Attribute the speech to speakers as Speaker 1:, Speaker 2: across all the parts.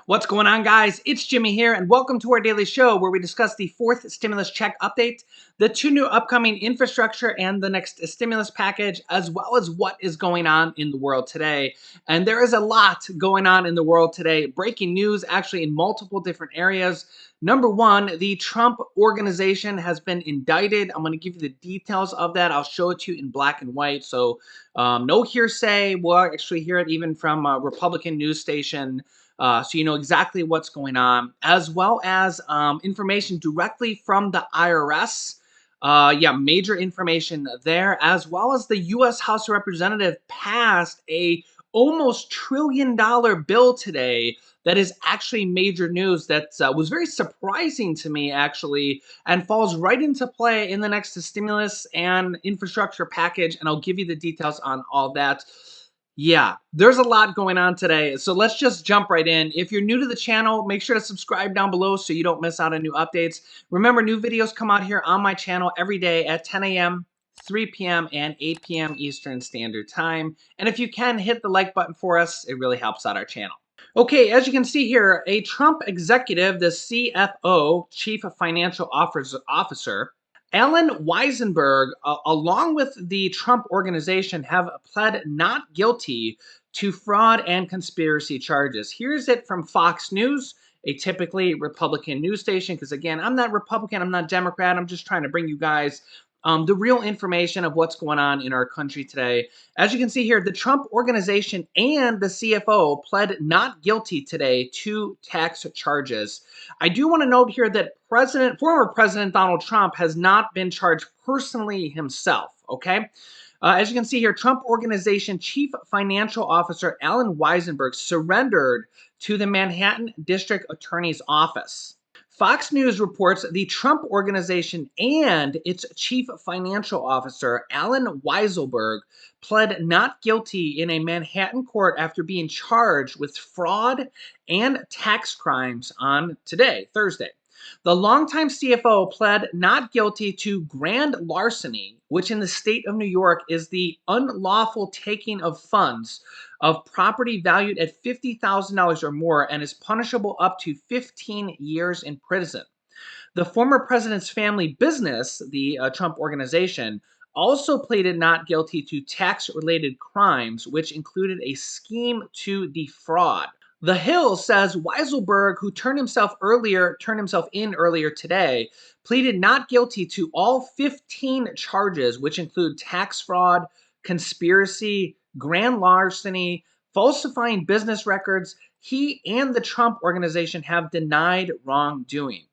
Speaker 1: What's going on, guys? It's Jimmy here, and welcome to our daily show where we discuss the fourth stimulus check update, the two new upcoming infrastructure and the next stimulus package, as well as what is going on in the world today. And there is a lot going on in the world today. Breaking news actually in multiple different areas. Number one, the Trump organization has been indicted. I'm going to give you the details of that. I'll show it to you in black and white. So no hearsay. We'll actually hear it even from a Republican news station. So you know exactly what's going on, as well as information directly from the IRS. Major information there, as well as the U.S. House of Representatives passed a almost $1 trillion bill today. That is actually major news that was very surprising to me, actually, and falls right into play in the next stimulus and infrastructure package. And I'll give you the details on all that. Yeah, there's a lot going on today, so let's just jump right in. If you're new to the channel, make sure to subscribe down below so you don't miss out on new updates. Remember, new videos come out here on my channel every day at 10 a.m., 3 p.m., and 8 p.m. Eastern Standard Time. And if you can, hit the like button for us. It really helps out our channel. Okay, as you can see here, a Trump executive, the CFO, Chief Financial Officer, Alan Weisenberg, along with the Trump organization, have pled not guilty to fraud and conspiracy charges. Here's it from Fox News, a typically Republican news station, because again, I'm not Republican, I'm not Democrat, I'm just trying to bring you guys the real information of what's going on in our country today. As you can see here, the Trump organization and the CFO pled not guilty today to tax charges. I do want to note here that former President Donald Trump has not been charged personally himself, okay? As you can see here, Trump Organization Chief Financial Officer Alan Weisenberg surrendered to the Manhattan District Attorney's Office. Fox News reports the Trump Organization and its Chief Financial Officer, Alan Weiselberg, pled not guilty in a Manhattan court after being charged with fraud and tax crimes on today, Thursday. The longtime CFO pled not guilty to grand larceny, which in the state of New York is the unlawful taking of funds of property valued at $50,000 or more and is punishable up to 15 years in prison. The former president's family business, the Trump Organization, also pleaded not guilty to tax-related crimes, which included a scheme to defraud. The Hill says Weiselberg, who turned himself in earlier today, pleaded not guilty to all 15 charges, which include tax fraud, conspiracy, grand larceny, falsifying business records. He and the Trump Organization have denied wrongdoing.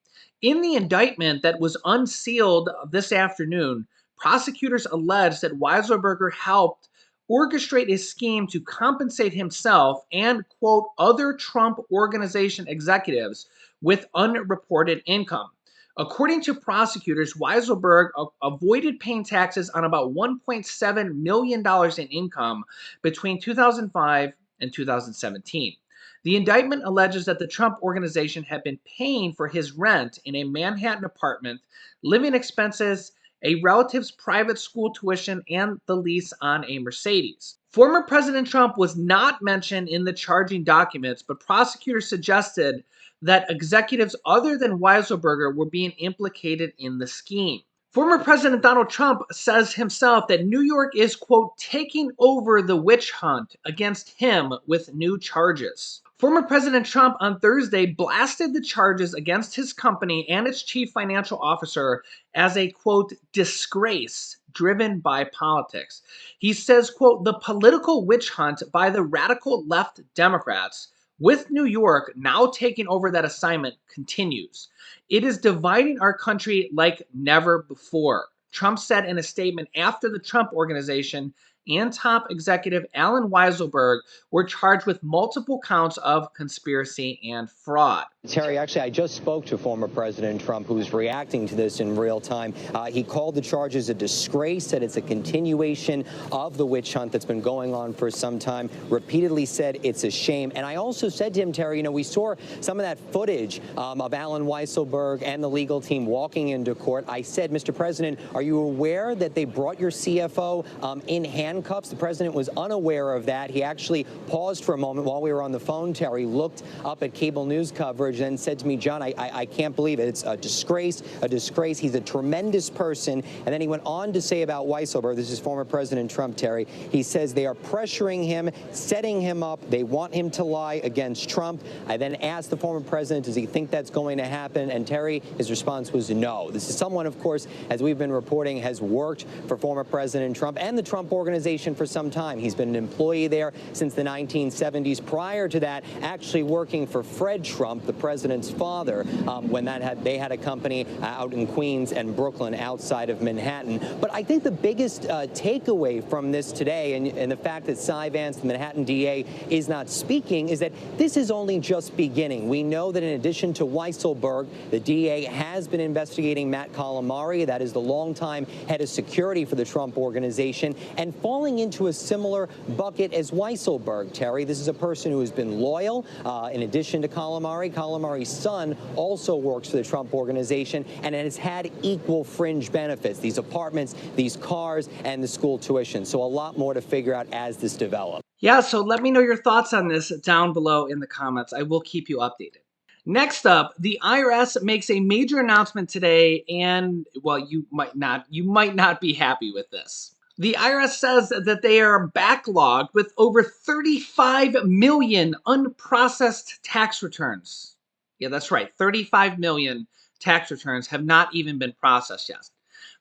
Speaker 1: In the indictment that was unsealed this afternoon, prosecutors alleged that Weiselberger helped orchestrate a scheme to compensate himself and, quote, other Trump Organization executives with unreported income. According to prosecutors, Weiselberg avoided paying taxes on about $1.7 million in income between 2005 and 2017. The indictment alleges that the Trump Organization had been paying for his rent in a Manhattan apartment, living expenses, a relative's private school tuition, and the lease on a Mercedes. Former President Trump was not mentioned in the charging documents, but prosecutors suggested that executives other than Weiselberger were being implicated in the scheme. Former President Donald Trump says himself that New York is, quote, taking over the witch hunt against him with new charges. Former President Trump on Thursday blasted the charges against his company and its chief financial officer as a, quote, disgrace driven by politics. He says, quote, the political witch hunt by the radical left Democrats, with New York now taking over that assignment, continues. It is dividing our country like never before, Trump said in a statement after the Trump Organization and top executive Alan Weiselberg were charged with multiple counts of conspiracy and fraud.
Speaker 2: Terry, actually, I just spoke to former President Trump, who's reacting to this in real time. He called the charges a disgrace, said it's a continuation of the witch hunt that's been going on for some time, repeatedly said it's a shame. And I also said to him, Terry, you know, we saw some of that footage of Alan Weiselberg and the legal team walking into court. I said, Mr. President, are you aware that they brought your CFO in hand handcuffs. The president was unaware of that. He actually paused for a moment while we were on the phone, Terry, looked up at cable news coverage and said to me, John, I can't believe it. It's a disgrace, a disgrace. He's a tremendous person. And then he went on to say about Weisselberg, this is former President Trump, Terry, he says they are pressuring him, setting him up. They want him to lie against Trump. I then asked the former president, does he think that's going to happen? And Terry, his response was no. This is someone, of course, as we've been reporting, has worked for former President Trump and the Trump Organization for some time. He's been an employee there since the 1970s. Prior to that, actually working for Fred Trump, the president's father, when they had a company out in Queens and Brooklyn outside of Manhattan. But I think the biggest takeaway from this today and the fact that Cy Vance, the Manhattan DA, is not speaking is that this is only just beginning. We know that in addition to Weisselberg, the DA has been investigating Matt Calamari, that is the longtime head of security for the Trump Organization, and falling into a similar bucket as Weisselberg, Terry. This is a person who has been loyal. In addition to Calamari, Calamari's son also works for the Trump Organization and has had equal fringe benefits, these apartments, these cars, and the school tuition. So a lot more to figure out as this develops.
Speaker 1: Yeah, so let me know your thoughts on this down below in the comments. I will keep you updated. Next up, the IRS makes a major announcement today, and well, you might not be happy with this. The IRS says that they are backlogged with over 35 million unprocessed tax returns. Yeah, that's right. 35 million tax returns have not even been processed yet,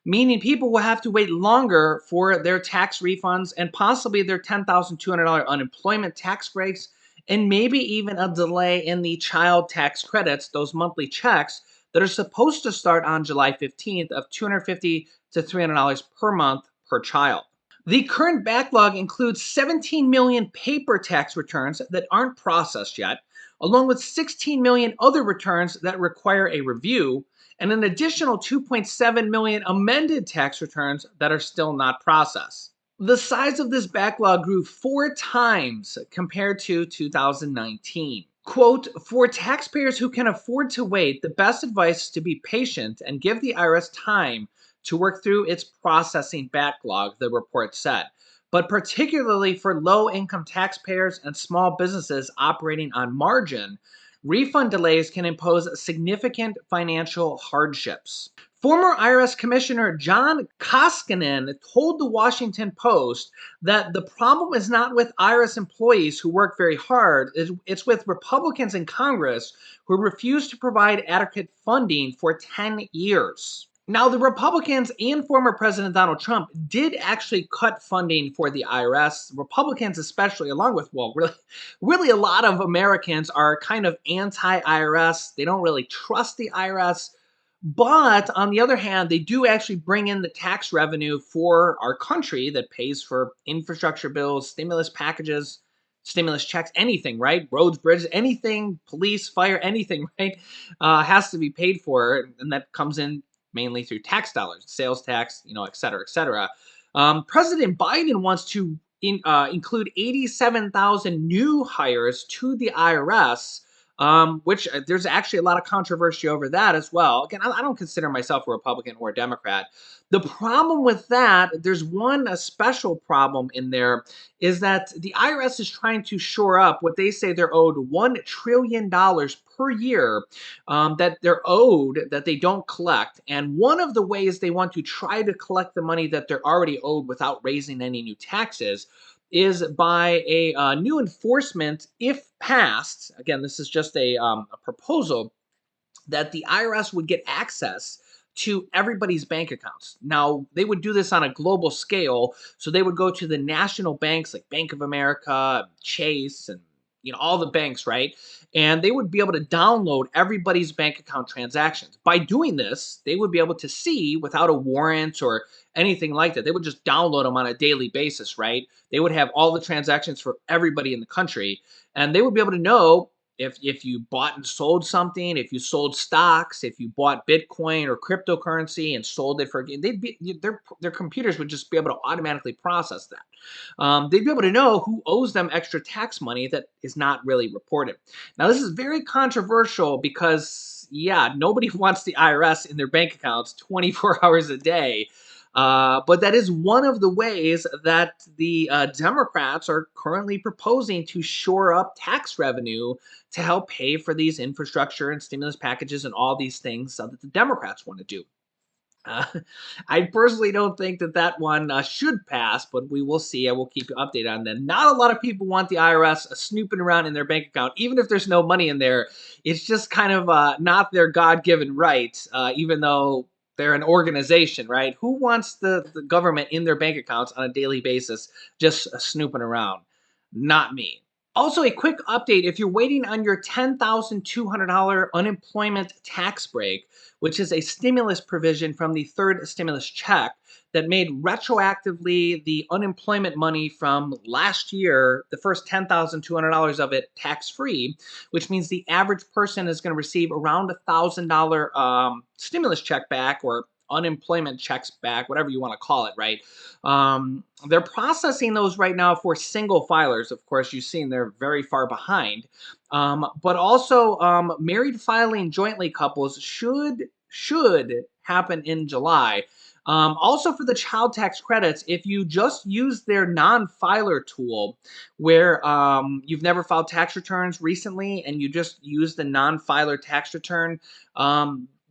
Speaker 1: meaning people will have to wait longer for their tax refunds and possibly their $10,200 unemployment tax breaks, and maybe even a delay in the child tax credits, those monthly checks that are supposed to start on July 15th of $250 to $300 per month per child. The current backlog includes 17 million paper tax returns that aren't processed yet, along with 16 million other returns that require a review, and an additional 2.7 million amended tax returns that are still not processed. The size of this backlog grew 4 times compared to 2019. Quote, for taxpayers who can afford to wait, the best advice is to be patient and give the IRS time to work through its processing backlog, the report said. But particularly for low-income taxpayers and small businesses operating on margin, refund delays can impose significant financial hardships. Former IRS Commissioner John Koskinen told the Washington Post that the problem is not with IRS employees who work very hard, it's with Republicans in Congress who refuse to provide adequate funding for 10 years. Now, the Republicans and former President Donald Trump did actually cut funding for the IRS. Republicans especially, along with, well, really a lot of Americans are kind of anti-IRS. They don't really trust the IRS. But on the other hand, they do actually bring in the tax revenue for our country that pays for infrastructure bills, stimulus packages, stimulus checks, anything, right? Roads, bridges, anything, police, fire, anything, right? Has to be paid for, and that comes in mainly through tax dollars, sales tax, et cetera, et cetera. President Biden wants to include 87,000 new hires to the IRS, which there's actually a lot of controversy over that as well. Again, I don't consider myself a Republican or a Democrat. The problem with that, there's a special problem in there, is that the IRS is trying to shore up what they say they're owed $1 trillion per year that they're owed that they don't collect. And one of the ways they want to try to collect the money that they're already owed without raising any new taxes is by a new enforcement, if passed. Again, this is just a proposal that the IRS would get access to everybody's bank accounts. Now, they would do this on a global scale, so they would go to the national banks like Bank of America, Chase, and all the banks, right? And they would be able to download everybody's bank account transactions. By doing this, they would be able to see without a warrant or anything like that. They would just download them on a daily basis, right? They would have all the transactions for everybody in the country, and they would be able to know if you bought and sold something, if you sold stocks, if you bought Bitcoin or cryptocurrency and sold it for, their computers would just be able to automatically process that. They'd be able to know who owes them extra tax money that is not really reported. Now, this is very controversial because, yeah, nobody wants the IRS in their bank accounts 24 hours a day. But that is one of the ways that the Democrats are currently proposing to shore up tax revenue to help pay for these infrastructure and stimulus packages and all these things that the Democrats want to do. Uh, I personally don't think that that one should pass, but we will see. I will keep you updated on that. Not a lot of people want the IRS snooping around in their bank account, even if there's no money in there. It's just kind of not their God-given right, even though they're an organization, right? Who wants the government in their bank accounts on a daily basis just snooping around? Not me. Also, a quick update if you're waiting on your $10,200 unemployment tax break, which is a stimulus provision from the third stimulus check that made retroactively the unemployment money from last year, the first $10,200 of it tax free, which means the average person is going to receive around $1,000 stimulus check back or unemployment checks back, whatever you want to call it, right? They're processing those right now for single filers. Of course, you've seen they're very far behind. But also, married filing jointly couples should happen in July. Also, for the child tax credits, if you just use their non-filer tool, where you've never filed tax returns recently and you just use the non-filer tax return,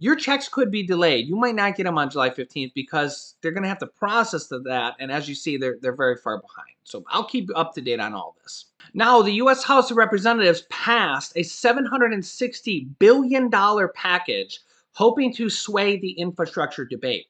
Speaker 1: your checks could be delayed. You might not get them on July 15th because they're going to have to process that. And as you see, they're very far behind. So I'll keep you up to date on all this. Now, the U.S. House of Representatives passed a $760 billion package hoping to sway the infrastructure debate.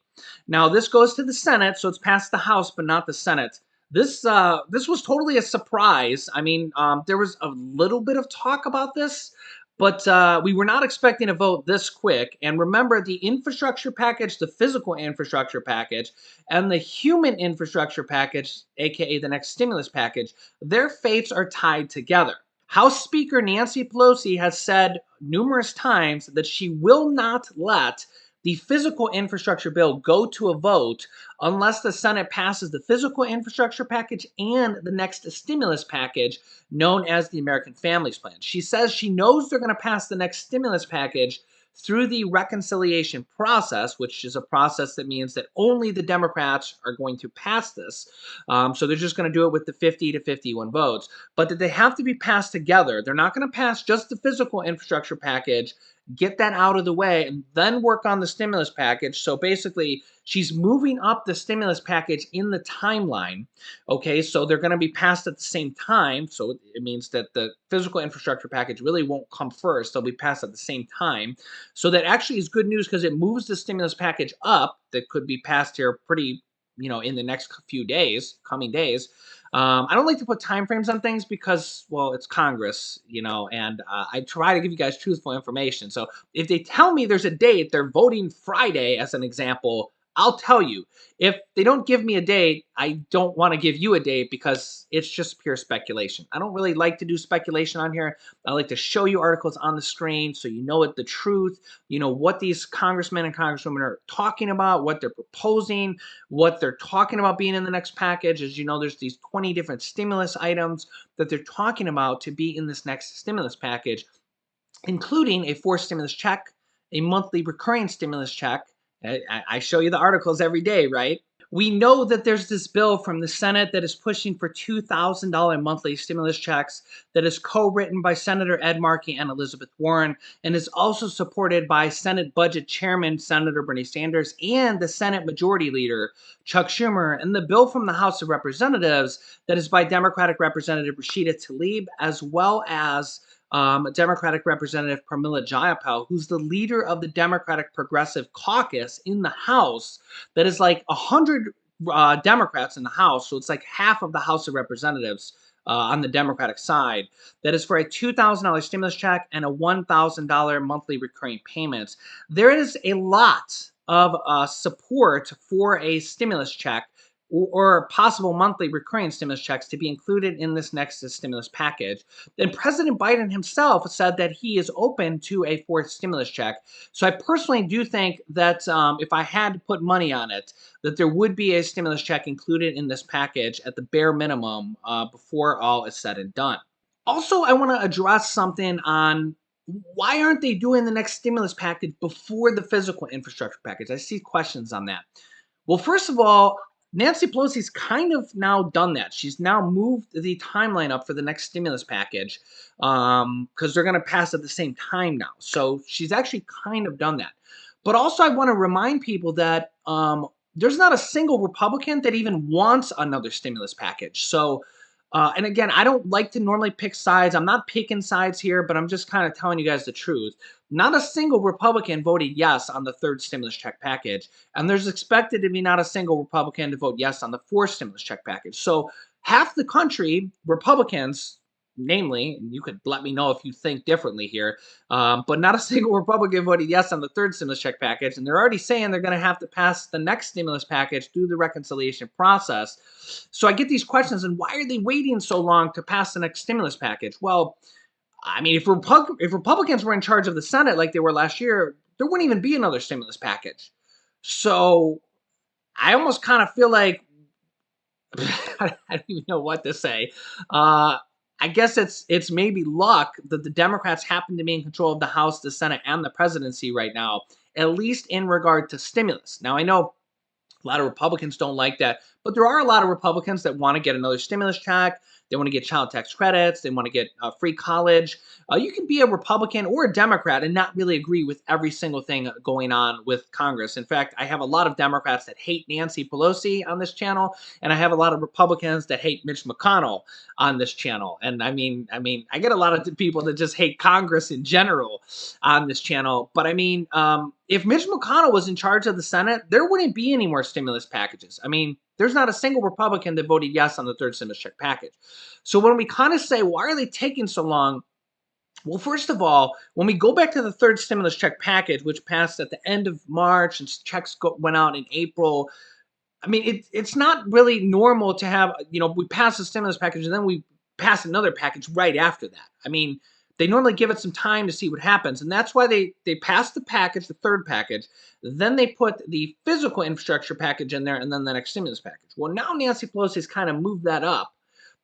Speaker 1: Now, this goes to the Senate, so it's passed the House, but not the Senate. This was totally a surprise. I mean, there was a little bit of talk about this, but we were not expecting a vote this quick. And remember, the infrastructure package, the physical infrastructure package, and the human infrastructure package, aka the next stimulus package, their fates are tied together. House Speaker Nancy Pelosi has said numerous times that she will not let the physical infrastructure bill go to a vote unless the Senate passes the physical infrastructure package and the next stimulus package known as the American Families Plan. She says she knows they're going to pass the next stimulus package through the reconciliation process, which is a process that means that only the Democrats are going to pass this. So they're just going to do it with the 50 to 51 votes. But that they have to be passed together. They're not going to pass just the physical infrastructure package, get that out of the way, and then work on the stimulus package. So basically, she's moving up the stimulus package in the timeline. Okay, so they're going to be passed at the same time. So it means that the physical infrastructure package really won't come first. They'll be passed at the same time. So that actually is good news because it moves the stimulus package up that could be passed here pretty, in the next few days, coming days. I don't like to put timeframes on things because, well, it's Congress, and I try to give you guys truthful information. So if they tell me there's a date, they're voting Friday as an example, I'll tell you. If they don't give me a date, I don't want to give you a date because it's just pure speculation. I don't really like to do speculation on here. I like to show you articles on the screen so you know what the truth, what these congressmen and congresswomen are talking about, what they're proposing, what they're talking about being in the next package. As you know, there's these 20 different stimulus items that they're talking about to be in this next stimulus package, including a forced stimulus check, a monthly recurring stimulus check. I show you the articles every day, right? We know that there's this bill from the Senate that is pushing for $2,000 monthly stimulus checks that is co-written by Senator Ed Markey and Elizabeth Warren and is also supported by Senate Budget Chairman Senator Bernie Sanders and the Senate Majority Leader Chuck Schumer, and the bill from the House of Representatives that is by Democratic Representative Rashida Tlaib as well as Democratic Representative Pramila Jayapal, who's the leader of the Democratic Progressive Caucus in the House, that is like 100 Democrats in the House, so it's like half of the House of Representatives on the Democratic side. That is for a $2,000 stimulus check and a $1,000 monthly recurring payments. There is a lot of support for a stimulus check or possible monthly recurring stimulus checks to be included in this next stimulus package. And President Biden himself said that he is open to a fourth stimulus check. So I personally do think that if I had to put money on it, that there would be a stimulus check included in this package at the bare minimum before all is said and done. Also, I want to address something on why aren't they doing the next stimulus package before the physical infrastructure package? I see questions on that. Well, first of all, Nancy Pelosi's kind of now done that. She's now moved the timeline up for the next stimulus package because they're going to pass at the same time now. So she's actually kind of done that. But also, I want to remind people that there's not a single Republican that even wants another stimulus package. So, and again, I don't like to normally pick sides. I'm not picking sides here, but I'm just kind of telling you guys the truth. Not a single Republican voted yes on the third stimulus check package. And there's expected to be not a single Republican to vote yes on the fourth stimulus check package. So half the country, Republicans, namely, and you could let me know if you think differently here, but not a single Republican voted yes on the third stimulus check package. And they're already saying they're going to have to pass the next stimulus package through the reconciliation process. So I get these questions, and why are they waiting so long to pass the next stimulus package? Well, I mean, if Republicans were in charge of the Senate like they were last year, there wouldn't even be another stimulus package. So I almost kind of feel like I don't even know what to say. I guess it's maybe luck that the Democrats happen to be in control of the House, the Senate, and the presidency right now, at least in regard to stimulus. Now I know a lot of Republicans don't like that, but there are a lot of Republicans that want to get another stimulus check. They want to get child tax credits. They want to get free college. You can be a Republican or a Democrat and not really agree with every single thing going on with Congress. In fact, I have a lot of Democrats that hate Nancy Pelosi on this channel, and I have a lot of Republicans that hate Mitch McConnell on this channel. And I get a lot of people that just hate Congress in general on this channel. But I mean, if Mitch McConnell was in charge of the Senate, there wouldn't be any more stimulus packages. I mean, there's not a single Republican that voted yes on the third stimulus check package. So when we kind of say, why are they taking so long? Well, first of all, when we go back to the third stimulus check package, which passed at the end of March and checks went out in April, I mean, it's not really normal to have, we pass a stimulus package and then we pass another package right after that. I mean, they normally give it some time to see what happens. And that's why they passed the package, the third package. Then they put the physical infrastructure package in there and then the next stimulus package. Well, now Nancy Pelosi has kind of moved that up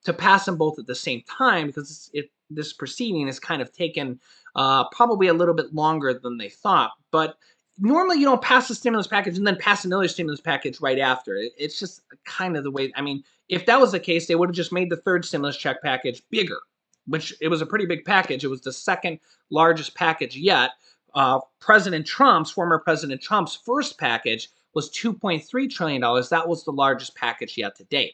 Speaker 1: to pass them both at the same time because this proceeding has kind of taken probably a little bit longer than they thought. But normally you don't pass a stimulus package and then pass another stimulus package right after. It's just kind of the way. I mean, if that was the case, they would have just made the third stimulus check package bigger, which it was a pretty big package. It was the second largest package yet. Former President Trump's first package was $2.3 trillion. That was the largest package yet to date.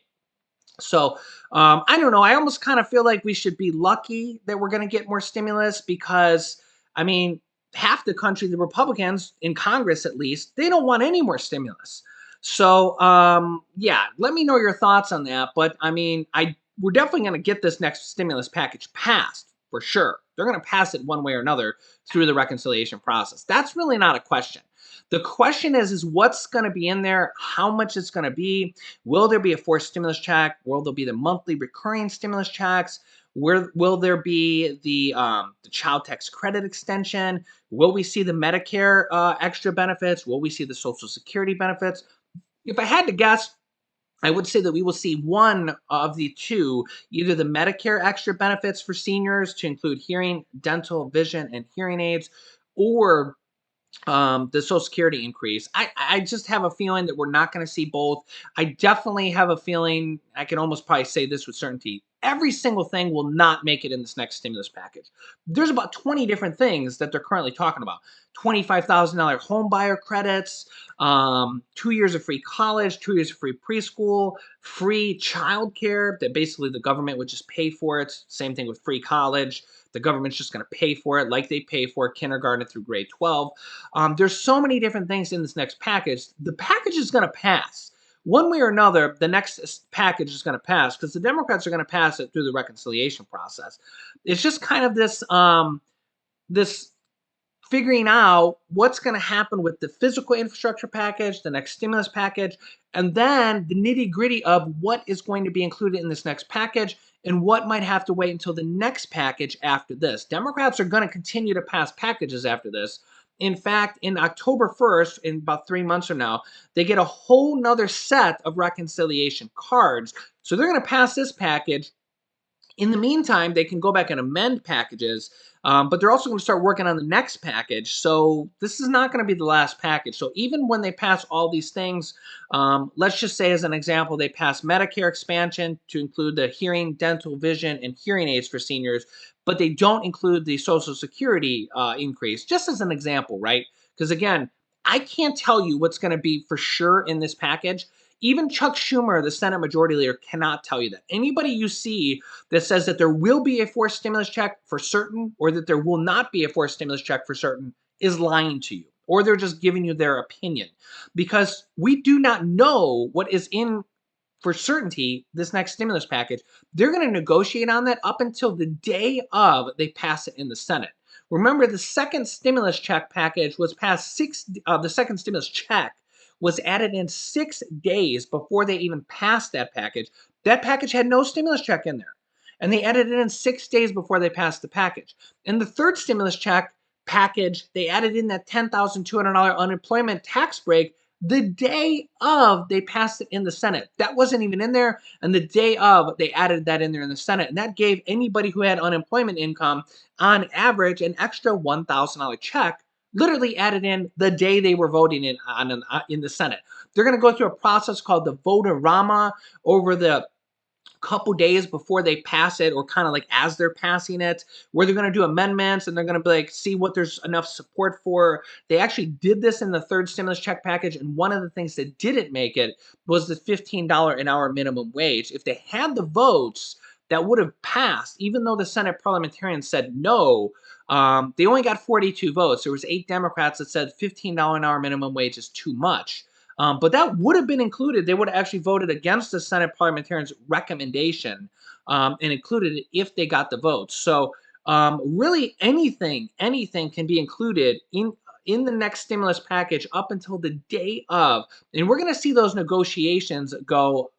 Speaker 1: So I don't know. I almost kind of feel like we should be lucky that we're going to get more stimulus because, I mean, half the country, the Republicans in Congress at least, they don't want any more stimulus. So yeah, let me know your thoughts on that. But I mean, we're definitely going to get this next stimulus package passed for sure. They're going to pass it one way or another through the reconciliation process. That's really not a question. The question is what's going to be in there, how much it's going to be. Will there be a forced stimulus check? Will there be the monthly recurring stimulus checks? Will there be the child tax credit extension? Will we see the Medicare extra benefits? Will we see the Social Security benefits? If I had to guess, I would say that we will see one of the two, either the Medicare extra benefits for seniors to include hearing, dental, vision, and hearing aids, or the Social Security increase. I just have a feeling that we're not going to see both. I definitely have a feeling, I can almost probably say this with certainty, every single thing will not make it in this next stimulus package. There's about 20 different things that they're currently talking about. $25,000 home buyer credits, 2 years of free college, 2 years of free preschool, free childcare that basically the government would just pay for it. Same thing with free college. The government's just going to pay for it like they pay for kindergarten through grade 12. There's so many different things in this next package. The package is going to pass. One way or another, the next package is going to pass because the Democrats are going to pass it through the reconciliation process. It's just kind of this figuring out what's going to happen with the physical infrastructure package, the next stimulus package, and then the nitty gritty of what is going to be included in this next package and what might have to wait until the next package after this. Democrats are going to continue to pass packages after this. In fact, in October 1st, in about 3 months from now, they get a whole nother set of reconciliation cards. So they're going to pass this package. In the meantime, they can go back and amend packages But they're also going to start working on the next package. So this is not going to be the last package. So even when they pass all these things, let's just say as an example, they pass Medicare expansion to include the hearing, dental, vision, and hearing aids for seniors, but they don't include the Social Security increase, just as an example, right? Because again, I can't tell you what's going to be for sure in this package. Even Chuck Schumer, the Senate Majority Leader, cannot tell you that. Anybody you see that says that there will be a forced stimulus check for certain or that there will not be a forced stimulus check for certain is lying to you, or they're just giving you their opinion, because we do not know what is in for certainty this next stimulus package. They're going to negotiate on that up until the day of they pass it in the Senate. Remember, the second stimulus check package was passed the second stimulus check was added in 6 days before they even passed that package. That package had no stimulus check in there. And they added it in 6 days before they passed the package. And the third stimulus check package, they added in that $10,200 unemployment tax break the day of they passed it in the Senate. That wasn't even in there. And the day of, they added that in there in the Senate. And that gave anybody who had unemployment income, on average, an extra $1,000 check, literally added in the day they were voting in the Senate. They're going to go through a process called the vote-a-rama over the couple days before they pass it, or kind of like as they're passing it, where they're going to do amendments and they're going to be like, see what there's enough support for. They actually did this in the third stimulus check package, and one of the things that didn't make it was the $15 an hour minimum wage. If they had the votes, that would have passed, even though the Senate parliamentarians said no. They only got 42 votes. There was 8 Democrats that said $15 an hour minimum wage is too much. But that would have been included. They would have actually voted against the Senate parliamentarians' recommendation, and included it if they got the votes. So really anything can be included in the next stimulus package up until the day of. And we're going to see those negotiations go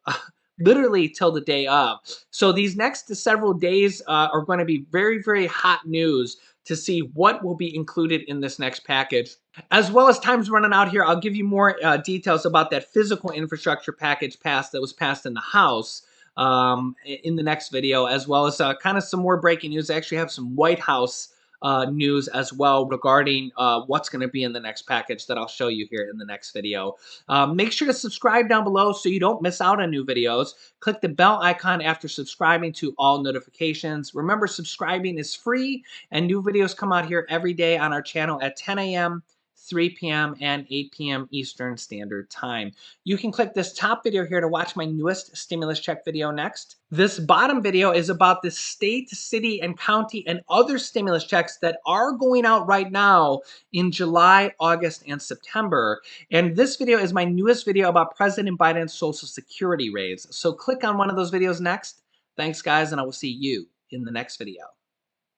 Speaker 1: literally till the day of. So these next several days are going to be very, very hot news to see what will be included in this next package. As well as time's running out here, I'll give you more details about that physical infrastructure package that was passed in the House in the next video, as well as kind of some more breaking news. I actually have some White House news as well regarding what's going to be in the next package that I'll show you here in the next video. Make sure to subscribe down below so you don't miss out on new videos. Click the bell icon after subscribing to all notifications. Remember, subscribing is free, and new videos come out here every day on our channel at 10 a.m., 3 p.m., and 8 p.m. Eastern Standard Time. You can click this top video here to watch my newest stimulus check video next. This bottom video is about the state, city, and county and other stimulus checks that are going out right now in July, August, and September. And this video is my newest video about President Biden's Social Security raise. So click on one of those videos next. Thanks, guys, and I will see you in the next video.